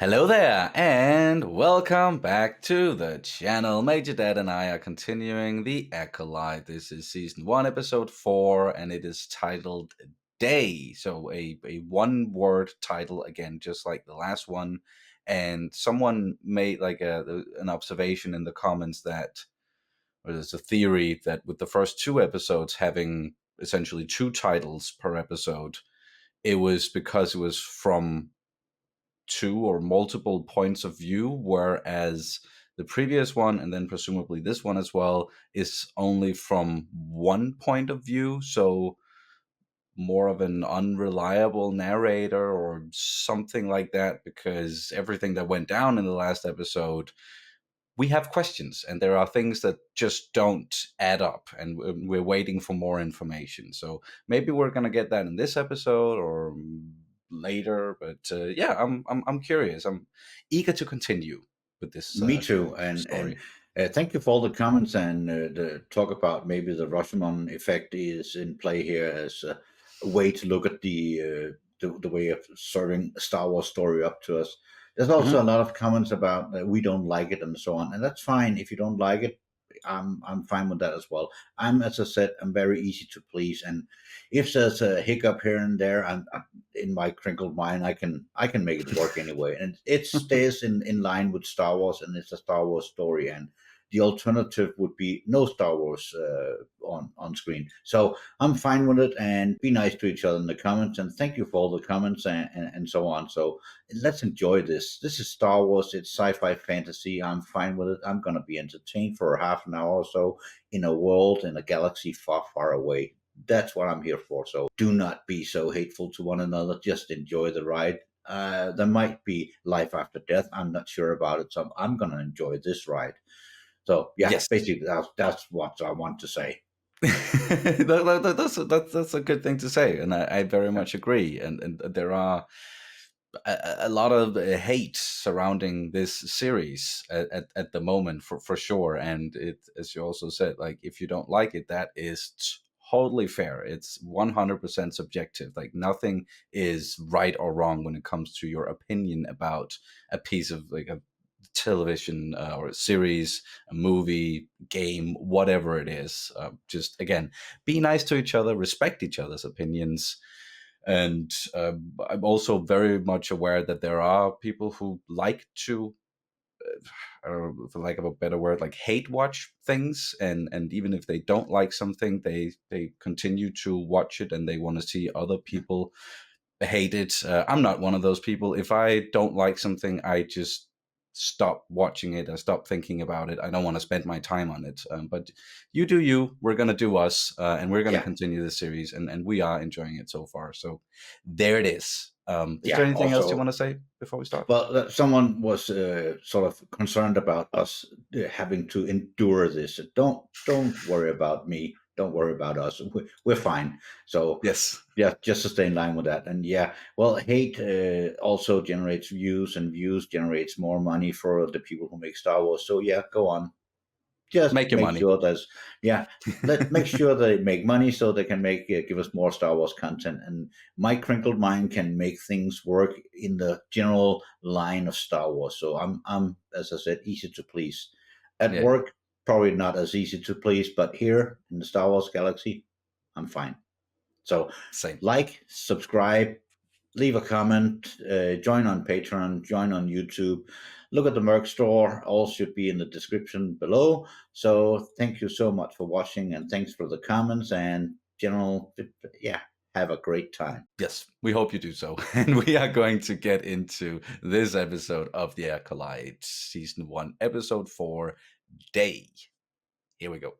Hello there, and welcome back to the channel. Major Dad and I are continuing the Acolyte. This is season 1, episode 4, and it is titled Day. So a one-word title again, just like the last one. And someone made like an observation in the comments that, or there's a theory that with the first 2 episodes having essentially 2 titles per episode, it was because it was from 2 or multiple points of view, whereas the previous one, and then presumably this one as well, is only from one point of view. So more of an unreliable narrator or something like that, because everything that went down in the last episode, we have questions and there are things that just don't add up, and we're waiting for more information. So maybe we're going to get that in this episode or later, but yeah, I'm curious. I'm eager to continue with this Me too, and story. thank you for all the comments and the talk about maybe the Rashomon effect is in play here as a way to look at the way of serving a Star Wars story up to us. There's also a Mhm. lot of comments about we don't like it and so on, and that's fine if you don't like it. I'm fine with that as well. As I said, I'm very easy to please, and if there's a hiccup here and there, I'm in my crinkled mind, I can make it work anyway, and it stays in line with Star Wars, and it's a Star Wars story, and the alternative would be no Star Wars on screen. So I'm fine with it, and be nice to each other in the comments, and thank you for all the comments and so on. So let's enjoy this. This is Star Wars. It's sci-fi fantasy. I'm fine with it. I'm gonna be entertained for half an hour or so in a world in a galaxy far, far away. That's what I'm here for. So do not be so hateful to one another. Just enjoy the ride. There might be life after death. I'm not sure about it. So I'm going to enjoy this ride. So, yeah, Yes. basically, that's what I want to say. That's a good thing to say, and I very Yeah. much agree. And there are a lot of hate surrounding this series at the moment, for sure. And it, as you also said, like if you don't like it, that is totally fair. It's 100% subjective. Like nothing is right or wrong when it comes to your opinion about a piece of like a television or a series, a movie, game, whatever it is. Just again, be nice to each other, respect each other's opinions. And I'm also very much aware that there are people who like to, for lack of a better word, like hate watch things, and even if they don't like something, they continue to watch it and they want to see other people hate it. I'm not one of those people. If I don't like something, I just stop watching it. I stop thinking about it. I don't want to spend my time on it. But you do you. We're going to do us, and we're going to Yeah. continue the series, and we are enjoying it so far. So there it is. Is there Yeah. anything else you want Also, to say before we start? well, someone was sort of concerned about us having to endure this. Don't worry about me. Don't worry about us. We're fine. So Yes. yeah, just to stay in line with that. And yeah, well, hate also generates views, and views generates more money for the people who make Star Wars. So yeah, go on. Just Make your make money. sure there's yeah. Let make sure they make money so they can make give us more Star Wars content. And my crinkled mind can make things work in the general line of Star Wars. So I'm as I said, easy to please. At Yeah. work, probably not as easy to please, but here in the Star Wars galaxy, I'm fine. So, Same. like, subscribe, leave a comment, join on Patreon, join on YouTube. Look at the merch store. All should be in the description below. So, thank you so much for watching, and thanks for the comments and general. Yeah, have a great time. Yes, we hope you do so. And we are going to get into this episode of The Acolyte, Season 1, Episode 4, Day. Here we go.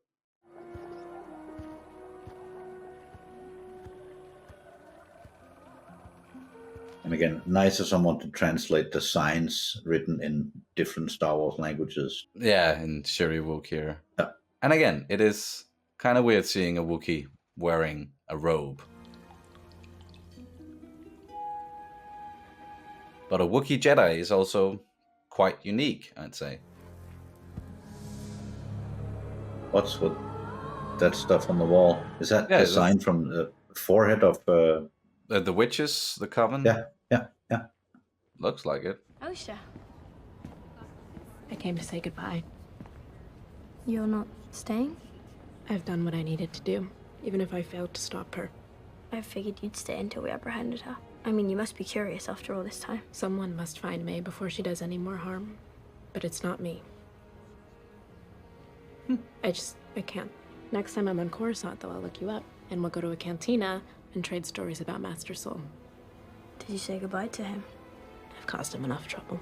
And again, nice of someone to translate the signs written in different Star Wars languages. Yeah, and Sherry Wook here. Yeah. And again, it is kind of weird seeing a Wookiee wearing a robe. But a Wookiee Jedi is also quite unique, I'd say. What's with that stuff on the wall? Is that Yeah, the sign from the forehead of? the witches, the coven, Yeah, yeah, yeah. looks like it. Osha. I came to say goodbye. You're not staying? I've done what I needed to do, even if I failed to stop her. I figured you'd stay until we apprehended her. I mean, you must be curious after all this time. Someone must find May before she does any more harm. But it's not me. I can't. Next time I'm on Coruscant, though, I'll look you up. And we'll go to a cantina and trade stories about Master Soul. Did you say goodbye to him? I've caused him enough trouble.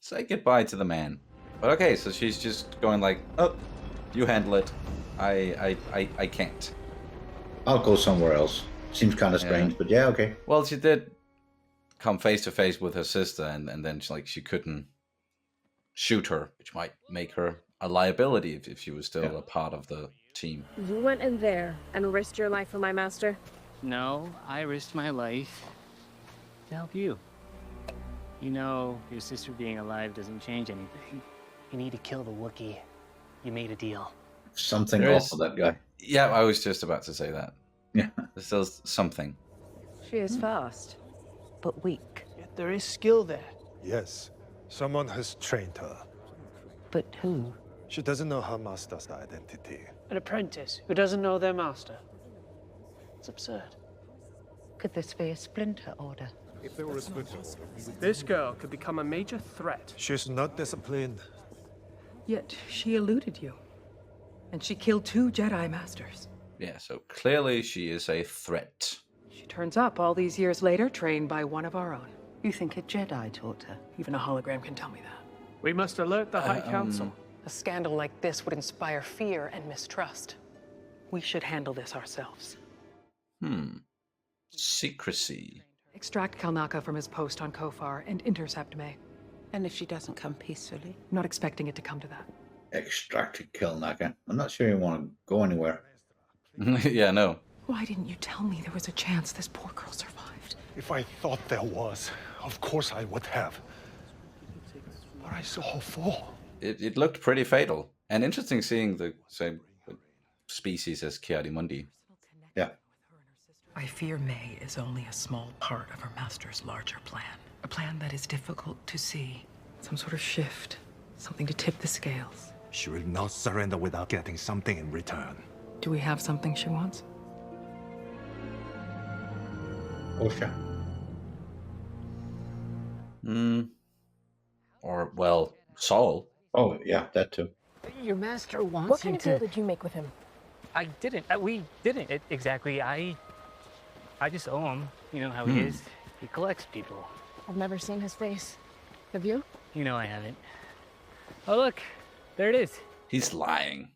Say goodbye to the man. But okay, so she's just going like, oh, you handle it. I can't. I'll go somewhere else. Seems kind of strange, but yeah, okay. Well, she did come face to face with her sister, and then she couldn't shoot her, which might make her a liability if she was still a part of the team. You went in there and risked your life for my master? No, I risked my life to help you. You know, your sister being alive doesn't change anything. You need to kill the Wookiee. You made a deal. Something off of that guy. Yeah, I was just about to say that. Yeah. There's still something. She is fast, but weak. Yet there is skill there. Yes, someone has trained her. But who? She doesn't know her master's identity. An apprentice who doesn't know their master. It's absurd. Could this be a splinter order? If there were a split order, This girl could become a major threat. she's not disciplined. Yet she eluded you. And she killed 2 Jedi Masters. Yeah, so clearly she is a threat. She turns up all these years later, trained by one of our own. You think a Jedi taught her? Even a hologram can tell me that. We must alert the High Council. A scandal like this would inspire fear and mistrust. We should handle this ourselves. Secrecy. Extract Kalnaka from his post on Kofar and intercept May. And if she doesn't come peacefully? Not expecting it to come to that. Extracted Kilnaka. I'm not sure you want to go anywhere. Yeah, no. Why didn't you tell me there was a chance this poor girl survived? If I thought there was, of course I would have. But I saw her fall. It looked pretty fatal. And interesting seeing the same species as Kiadimundi. Yeah. I fear May is only a small part of her master's larger plan. A plan that is difficult to see. Some sort of shift. Something to tip the scales. She will not surrender without getting something in return. Do we have something she wants? Osha. Or, well, Saul. Oh, yeah, that too. Your master wants What you kind of to... deal did you make with him? I didn't. We didn't exactly. I just owe him. You know how he is. He collects people. I've never seen his face. Have you? You know I haven't. Oh, look. There it is. He's lying.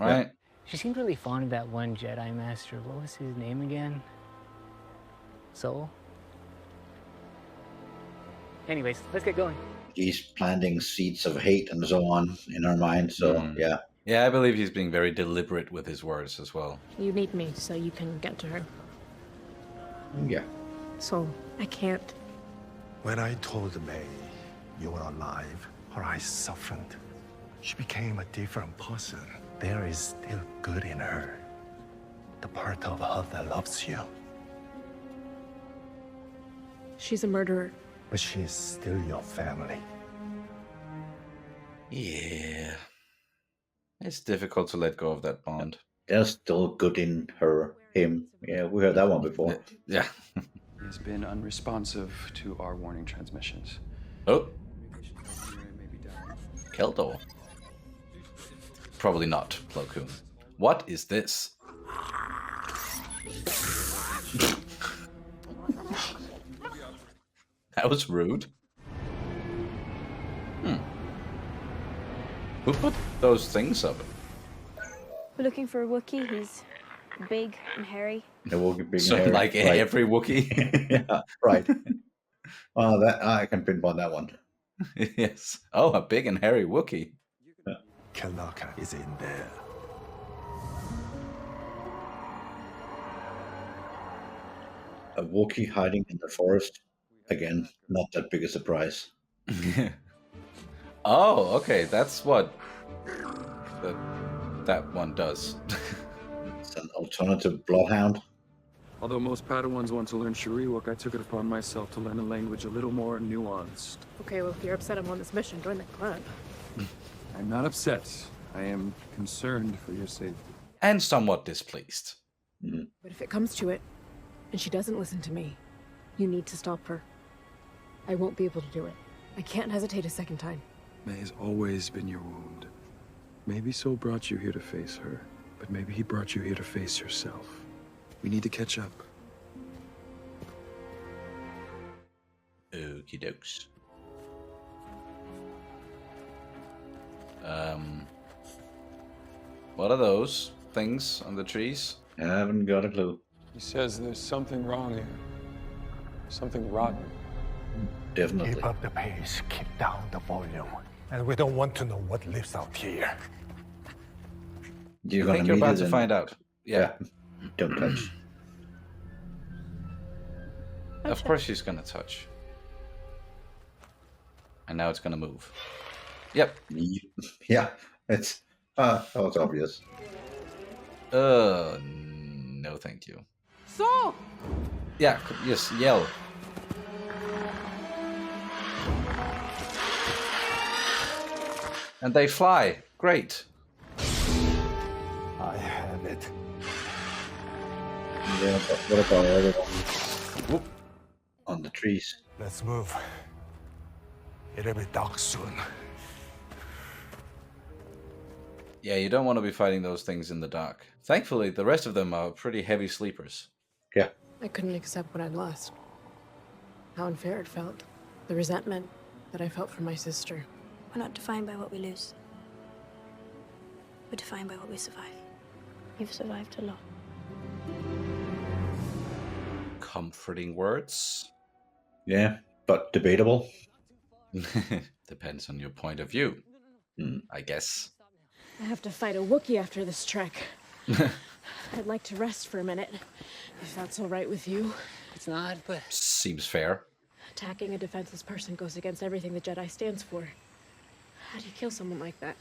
Right? She seemed really fond of that one Jedi Master. What was his name again? Soul? Anyways, let's get going. He's planting seeds of hate and so on in her mind, so yeah. Yeah, I believe he's being very deliberate with his words as well. You need me so you can get to her. Yeah. So, I can't. When I told May you were alive, her eyes softened. She became a different person. There is still good in her. The part of her that loves you. She's a murderer. But she is still your family. Yeah. It's difficult to let go of that bond. There's still good in him. Yeah, we heard that one before. Yeah. He has been unresponsive to our warning transmissions. Oh. Keldor. Probably not Plo Koon. What is this? That was rude. Who put those things up? We're looking for a Wookiee. He's big and hairy. The Wookiee big So hair, like right. every Wookiee? Yeah, right. Oh, that I can pinpoint that one. Yes. Oh, a big and hairy Wookiee. Kalnaka is in there. A Wookiee hiding in the forest. Again, not that big a surprise. Oh, okay. That's what that one does. It's an alternative bloodhound. Although most Padawans want to learn Shuriwok, I took it upon myself to learn a language a little more nuanced. Okay, well, if you're upset I'm on this mission, join the club. I'm not upset. I am concerned for your safety. And somewhat displeased. But if it comes to it, and she doesn't listen to me, you need to stop her. I won't be able to do it. I can't hesitate a second time. May has always been your wound. Maybe Sol brought you here to face her, but maybe he brought you here to face yourself. We need to catch up. Okie dokes. What are those things on the trees? I haven't got a clue. He says there's something wrong here. Something rotten. Definitely. Keep up the pace, keep down the volume. And we don't want to know what lives out here. You're I think you're about to find out. Yeah. Don't touch. Of course she's gonna touch. And now it's gonna move. Yep. Yeah, it's that was obvious. No thank you. So! Yeah, yes, yell. And they fly. Great. I have it. Yeah, but what about everyone on the trees? Let's move. It'll be dark soon. Yeah, you don't want to be fighting those things in the dark. Thankfully, the rest of them are pretty heavy sleepers. Yeah. I couldn't accept what I'd lost. How unfair it felt. The resentment that I felt for my sister. We're not defined by what we lose. We're defined by what we survive. You've survived a lot. Comforting words. Yeah, but debatable. Depends on your point of view, I guess. I have to fight a Wookiee after this trek. I'd like to rest for a minute, if that's all right with you. It's not, but... Seems fair. Attacking a defenseless person goes against everything the Jedi stands for. How do you kill someone like that?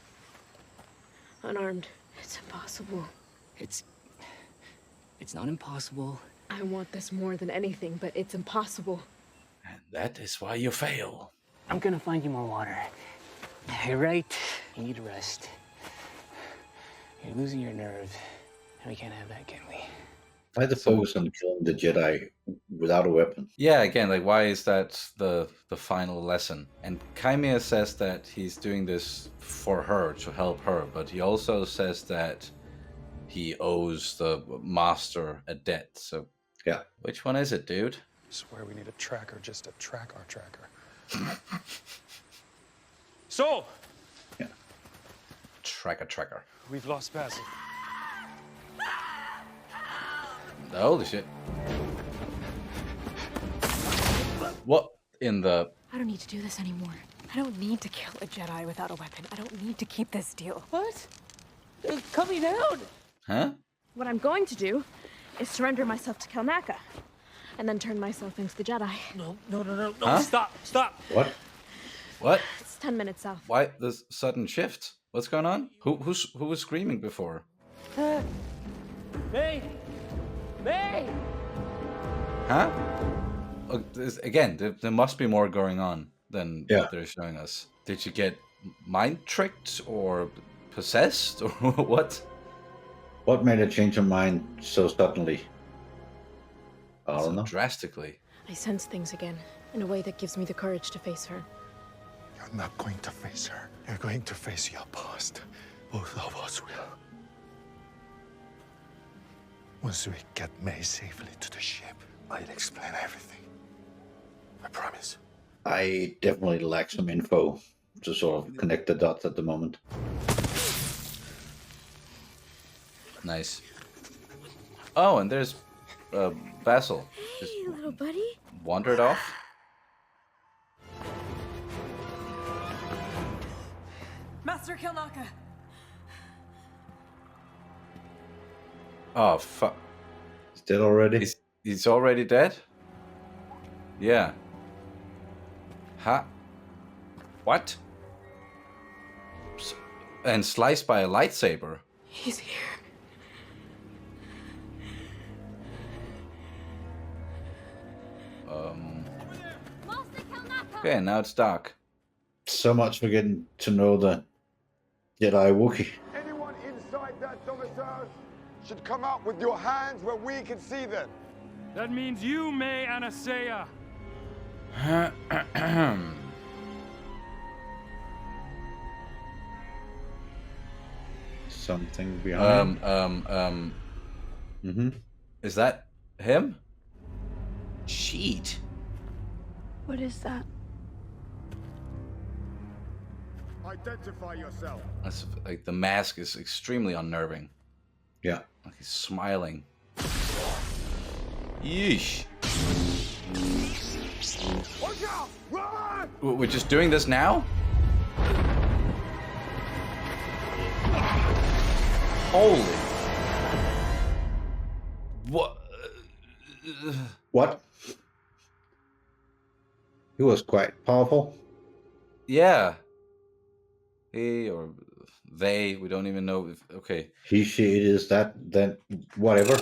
Unarmed. It's impossible. It's not impossible. I want this more than anything, but it's impossible. And that is why you fail. I'm gonna find you more water. You're right. You need rest. You're losing your nerve. And we can't have that, can we? Why the focus on killing the Jedi without a weapon? Yeah, again, like, why is that the final lesson? And Kaimir says that he's doing this for her, to help her, but he also says that he owes the master a debt. So, yeah, which one is it, dude? I swear we need a tracker just to track our tracker. So! Yeah. Tracker. We've lost Basil. Holy shit. What in the... I don't need to do this anymore. I don't need to kill a Jedi without a weapon. I don't need to keep this deal. What? Cut me down! Huh? What I'm going to do is surrender myself to Kelnaka, and then turn myself into the Jedi. No. Huh? Stop! What? What? It's 10 minutes south. Why this sudden shift? What's going on? Who was screaming before? May! Huh? Oh, again, there must be more going on than what they're showing us. Did you get mind tricked or possessed or what? What made her change her mind so suddenly? I don't know. Drastically. I sense things again, in a way that gives me the courage to face her. You're not going to face her. You're going to face your past. Both of us will. Once we get May safely to the ship, I'll explain everything. I promise. I definitely lack some info to sort of connect the dots at the moment. Nice. Oh, and there's Basil. Just Hey, little buddy. wandered off. Master Kelnaka! Oh, fuck. He's dead already? He's already dead? Yeah. Huh? What? And sliced by a lightsaber. He's here. Okay, now it's dark. So much for getting to know the Jedi Wookiee. Anyone inside that domicile should come out with your hands where we can see them. That means you, May Anasea. Something behind. Is that him? Cheat. What is that? Identify yourself. That's like the mask is extremely unnerving. Yeah. Like he's smiling. Yeesh. Watch out! Run! We're just doing this now? Holy. What? What? He was quite powerful. Yeah. He or they, we don't even know if, okay. He, she, it is, that, then, whatever.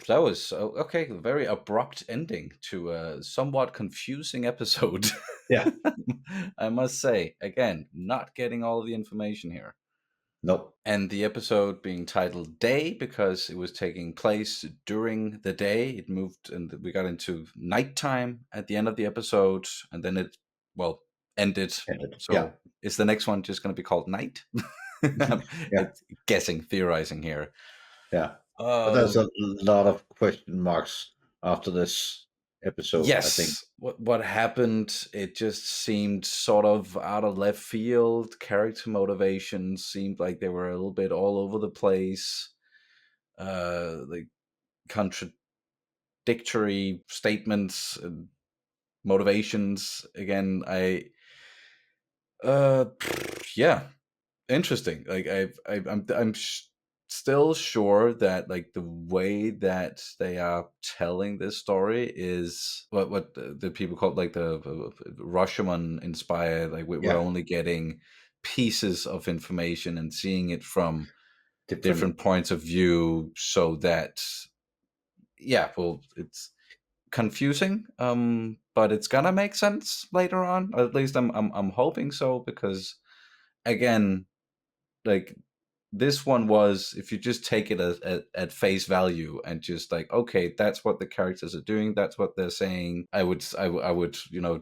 That was, okay, a very abrupt ending to a somewhat confusing episode. Yeah. I must say, again, not getting all of the information here. Nope. And the episode being titled Day because it was taking place during the day. It moved and we got into nighttime at the end of the episode, and then it, well, ended. So yeah. is the next one just going to be called Night? Yeah. Guessing, theorizing here. Yeah. But there's a lot of question marks after this episode, yes. I think. What happened, it just seemed sort of out of left field. Character motivations seemed like they were a little bit all over the place. Like contradictory statements and motivations. Again, yeah, interesting. Like I'm still sure that like the way that they are telling this story is what the people call like the Rashomon inspired. Like we're only getting pieces of information and seeing it from different points of view, so that well, it's confusing, but it's gonna make sense later on. At least I'm hoping so, because again, like this one was, if you just take it at face value and just like, okay, that's what the characters are doing, that's what they're saying, I would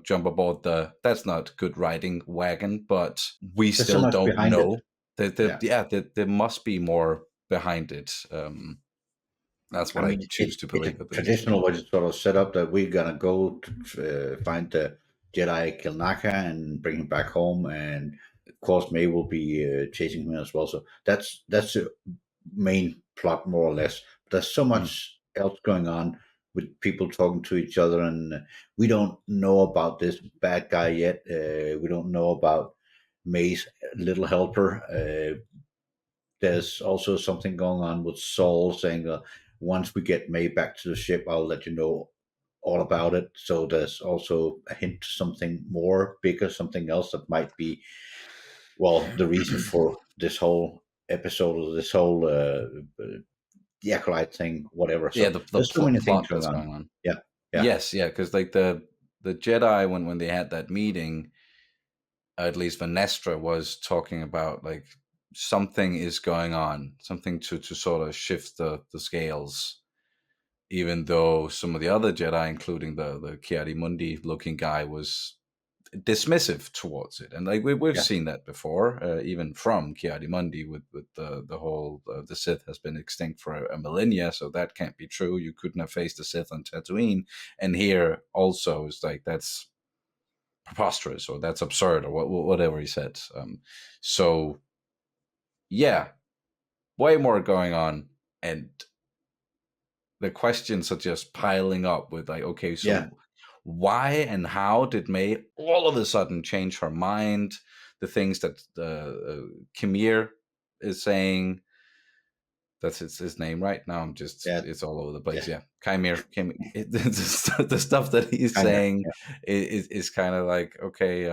jump aboard the that's not good writing wagon. But we There's still so don't know that there must be more behind it. That's what I choose to believe. It's traditional way to sort of set up that we're gonna go to find the Jedi Kilnaka and bring him back home, and of course May will be chasing him as well. So that's the main plot, more or less. But there's so much else going on with people talking to each other, and we don't know about this bad guy yet. We don't know about May's little helper. There's also something going on with Saul saying, once we get May back to the ship, I'll let you know all about it. So there's also a hint to something more bigger, something else that might be, well, the reason for this whole episode, or this whole the Acolyte thing, whatever. So there's so many things going on. Yeah. Yes, because like the Jedi, when they had that meeting, at least Vanestra was talking about like something is going on, something to sort of shift the scales, even though some of the other Jedi, including the Ki-Adi-Mundi looking guy, was dismissive towards it. And like we've seen that before, even from Ki-Adi-Mundi with the whole the Sith has been extinct for a millennia, so that can't be true. You couldn't have faced the Sith on Tatooine. And here also it's like that's preposterous, or that's absurd, or whatever he said. So yeah, way more going on, and the questions are just piling up with like, okay, so why and how did May all of a sudden change her mind? The things that Kimir is saying, that's his name right now. I'm just it's all over the place. Kimir. The stuff that he's saying is kind of like, okay,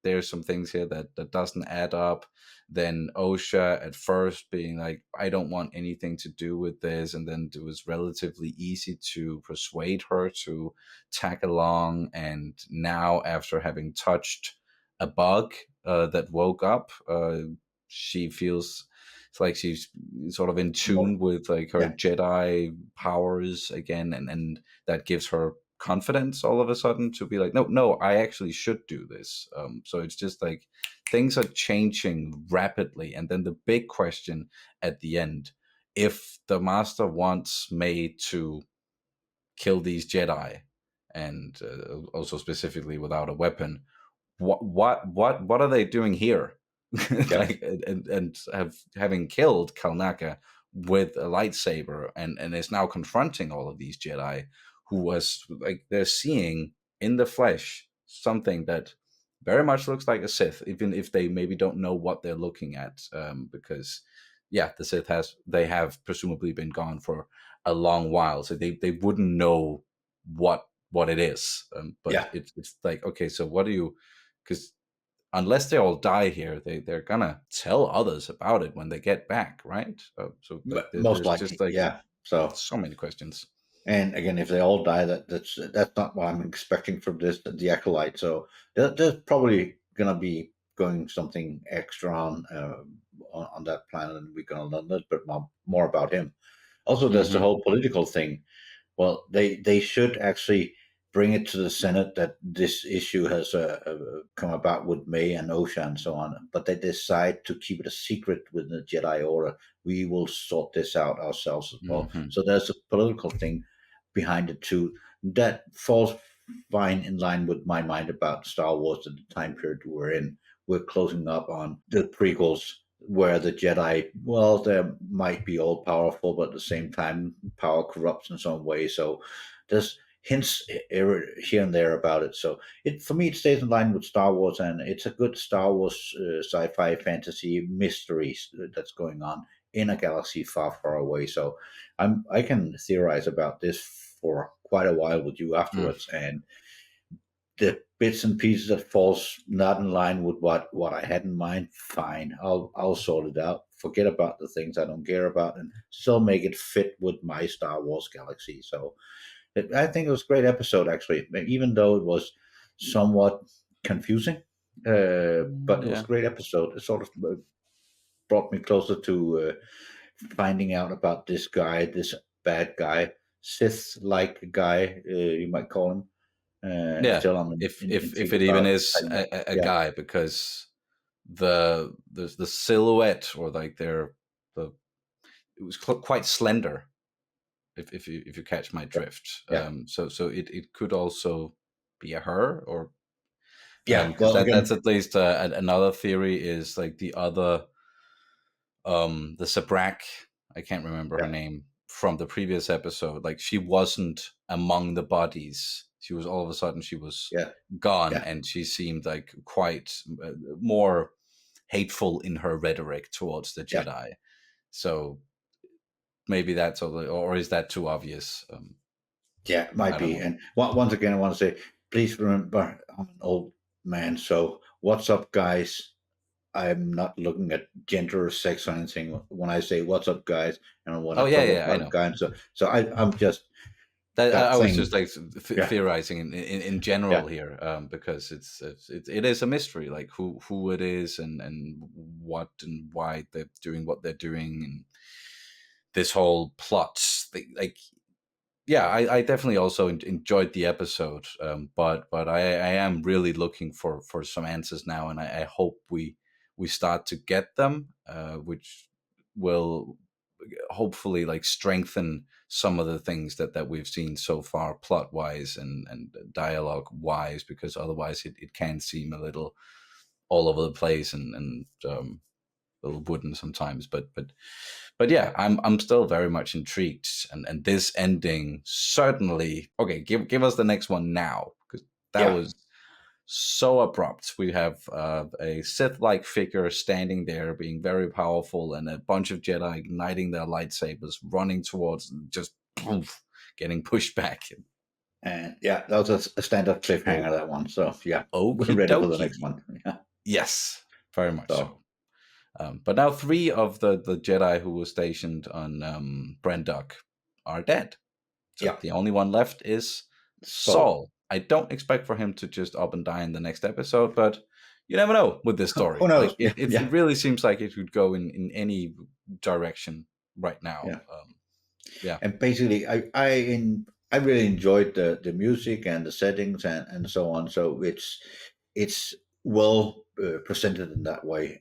there's some things here that doesn't add up. Then Osha at first being like, I don't want anything to do with this, and then it was relatively easy to persuade her to tag along. And now, after having touched a bug that woke up, she feels it's like she's sort of in tune with like her Yeah. Jedi powers again, and that gives her confidence all of a sudden to be like, no, I actually should do this. So it's just like things are changing rapidly, and then the big question at the end: if the Master wants May to kill these Jedi, and also specifically without a weapon, what are they doing here? Like, and having killed Kalnaka with a lightsaber, and is now confronting all of these Jedi who was like, they're seeing in the flesh something that very much looks like a Sith, even if they maybe don't know what they're looking at, because the Sith they have presumably been gone for a long while, so they wouldn't know what it is. But it's like, okay, so what do you, because unless they all die here, they're gonna tell others about it when they get back, right? So like, Most there's likely, just like yeah. so many questions. And again, if they all die, that's not what I'm expecting from the Acolyte. So there's probably gonna be going something extra on that planet, and we're gonna learn a little bit more about him. Also, there's the whole political thing. Well, they should actually bring it to the Senate that this issue has come about with May and Osha and so on, but they decide to keep it a secret within the Jedi Order. We will sort this out ourselves as well. So there's a political thing behind it too that falls fine in line with my mind about Star Wars at the time period we're in. We're closing up on the prequels where the Jedi, well, they might be all powerful, but at the same time, power corrupts in some way. So there's hints here and there about it. So for me, it stays in line with Star Wars, and it's a good Star Wars sci-fi fantasy mystery that's going on in a galaxy far, far away. So I can theorize about this for quite a while with you afterwards, and the bits and pieces that falls not in line with what I had in mind, fine. I'll sort it out. Forget about the things I don't care about, and still make it fit with my Star Wars galaxy. So I think it was a great episode, actually, even though it was somewhat confusing. But it was a great episode. It sort of brought me closer to finding out about this guy, this bad guy, Sith-like guy, you might call him. Still I'm if intrigued it even about is a guy, because the silhouette, or like it was quite slender, if you catch my drift. So it could also be a her, or well, again, that's at least another theory, is like the other the Sabrak, I can't remember her name from the previous episode, like she wasn't among the bodies. She was, all of a sudden she was gone, and she seemed like quite more hateful in her rhetoric towards the Jedi. So maybe that's or is that too obvious? Might be. And once again, I want to say, please remember, I'm an old man, so what's up, guys? I'm not looking at gender or sex or anything when I say "what's up, guys," and when I talk I about know. guys. So I'm just I was just like theorizing in general here, because it is a mystery, like who it is, and what and why they're doing what they're doing, and this whole plot thing, like. Yeah, I definitely also enjoyed the episode, but I am really looking for some answers now, and I hope we start to get them, which will hopefully like strengthen some of the things that we've seen so far, plot wise and dialogue wise, because otherwise it can seem a little all over the place, and a little wooden sometimes. But yeah, I'm still very much intrigued, and this ending certainly. Okay, give us the next one now, because that was so abrupt. We have a Sith-like figure standing there, being very powerful, and a bunch of Jedi igniting their lightsabers, running towards, just poof, getting pushed back. And that was a standard cliffhanger, that one. So we're Okie ready for dokie. the next one. Yes, very much So so. But now 3 of the Jedi who were stationed on Brendok are dead. So yeah, the only one left is so Saul. I don't expect for him to just up and die in the next episode, but you never know with this who story. Like knows? it, Yeah, it, yeah, it really seems like it could go in any direction right now. yeah. Yeah. And basically, I really enjoyed the music and the settings and so on. So it's well presented in that way.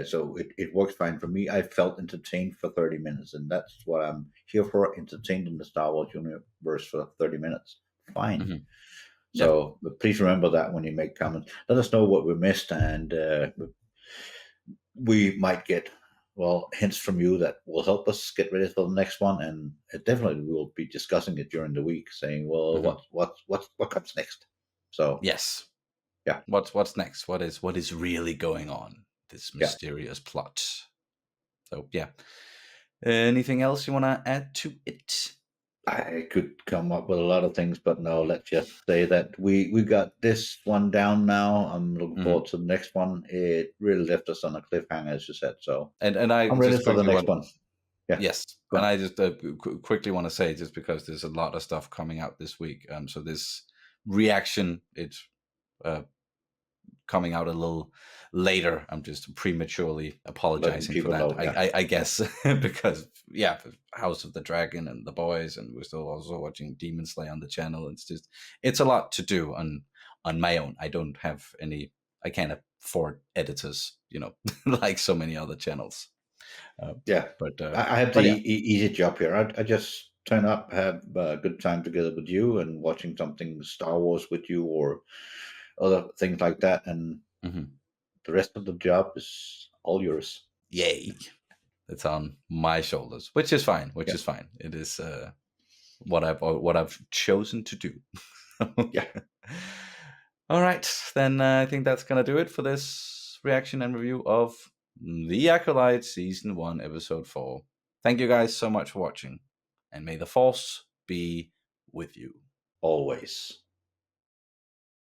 So it works fine for me. I felt entertained for 30 minutes, and that's what I'm here for. Entertained in the Star Wars universe for 30 minutes. Fine. Mhm. Yeah. So but please remember that when you make comments. Let us know what we missed, and we might get hints from you that will help us get ready for the next one, and definitely we will be discussing it during the week, saying, well, Mhm. what comes next. So Yes. yeah, What's next? What is really going on? This yeah. mysterious plot. So yeah. Anything else you want to add to it? I could come up with a lot of things, but no, let's just say that we got this one down now. I'm looking Mhm. forward to the next one. It really left us on a cliffhanger, as you said. So And I I'm ready just for the quickly next want one. Yeah, yes, go and on. I just quickly want to say just because there's a lot of stuff coming out this week. So this reaction, it's uh, coming out a little later. I'm just prematurely Letting apologizing for people that. know. Yeah, I guess because yeah, House of the Dragon and the boys, and we're still also watching Demon Slayer on the channel. It's a lot to do on my own. I don't have any. I can't afford editors, like so many other channels. Uh, yeah. but I have the yeah. easy job here. I just turn up, have a good time together with you, and watching something Star Wars with you, or other things like that, and Mhm. the rest of the job is all yours. Yay! It's on my shoulders, which is fine. Which Yeah, is fine. It is what I've chosen to do. yeah. All right, then I think that's gonna do it for this reaction and review of The Acolyte Season 1, Episode 4. Thank you guys so much for watching, and may the Force be with you. Always.